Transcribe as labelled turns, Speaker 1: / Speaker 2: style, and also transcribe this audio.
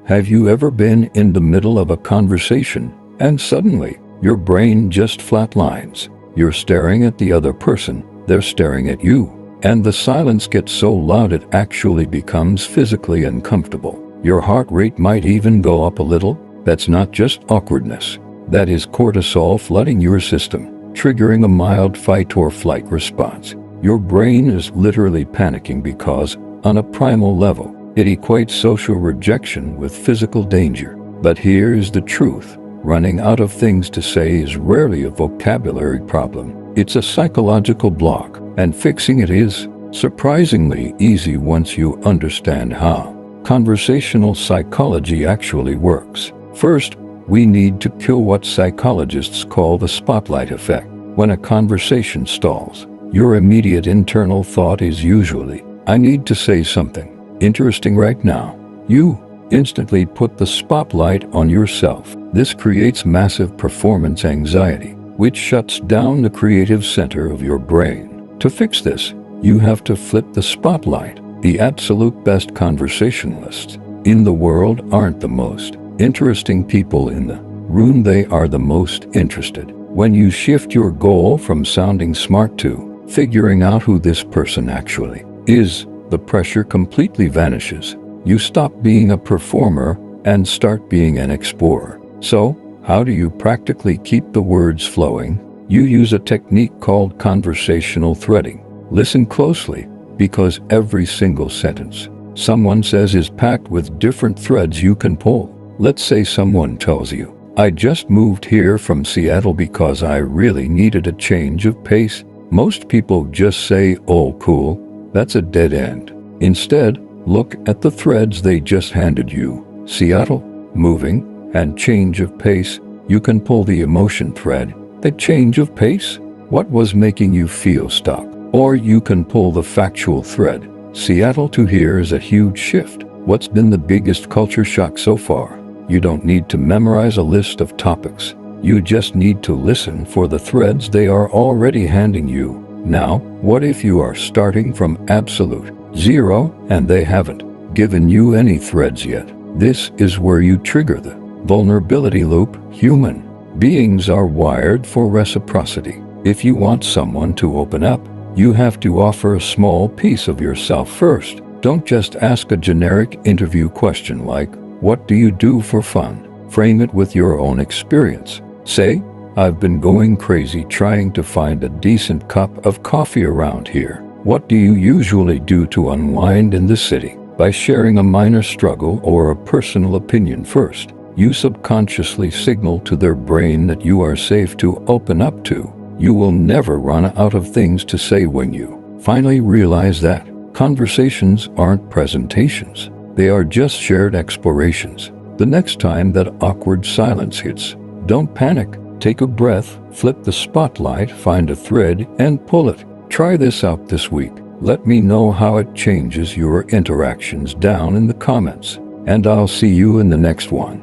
Speaker 1: Have you ever been in the middle of a conversation and suddenly your brain just flatlines? You're staring at the other person, they're staring at you, and the silence gets so loud it actually becomes physically uncomfortable. Your heart rate might even go up a little. That's not just awkwardness. That is cortisol flooding your system, triggering a mild fight or flight response. Your brain is literally panicking because, on a primal level, it equates social rejection with physical danger. But here's the truth. Running out of things to say is rarely a vocabulary problem. It's a psychological block, and fixing it is surprisingly easy once you understand how conversational psychology actually works. First, we need to kill what psychologists call the spotlight effect. When a conversation stalls, your immediate internal thought is usually, "I need to say something interesting right now." You instantly put the spotlight on yourself. This creates massive performance anxiety, which shuts down the creative center of your brain. To fix this, you have to flip the spotlight. The absolute best conversationalists in the world aren't the most interesting people in the room, they are the most interested. When you shift your goal from sounding smart to figuring out who this person actually is, the pressure completely vanishes. You stop being a performer and start being an explorer. So, how do you practically keep the words flowing? You use a technique called conversational threading. Listen closely, because every single sentence someone says is packed with different threads you can pull. Let's say someone tells you, "I just moved here from Seattle because I really needed a change of pace." Most people just say, "Oh, cool." That's a dead end. Instead, look at the threads they just handed you. Seattle, moving, and change of pace. You can pull the emotion thread. The change of pace? What was making you feel stuck? Or you can pull the factual thread. Seattle to here is a huge shift. What's been the biggest culture shock so far? You don't need to memorize a list of topics. You just need to listen for the threads they are already handing you. Now, what if you are starting from absolute zero and they haven't given you any threads yet? This is where you trigger the vulnerability loop. Human beings are wired for reciprocity. If you want someone to open up, you have to offer a small piece of yourself first. Don't just ask a generic interview question like, "What do you do for fun?" Frame it with your own experience. Say, "I've been going crazy trying to find a decent cup of coffee around here. What do you usually do to unwind in the city?" By sharing a minor struggle or a personal opinion first, you subconsciously signal to their brain that you are safe to open up to. You will never run out of things to say when you finally realize that conversations aren't presentations. They are just shared explorations. The next time that awkward silence hits, don't panic. Take a breath, flip the spotlight, find a thread, and pull it. Try this out this week. Let me know how it changes your interactions down in the comments. And I'll see you in the next one.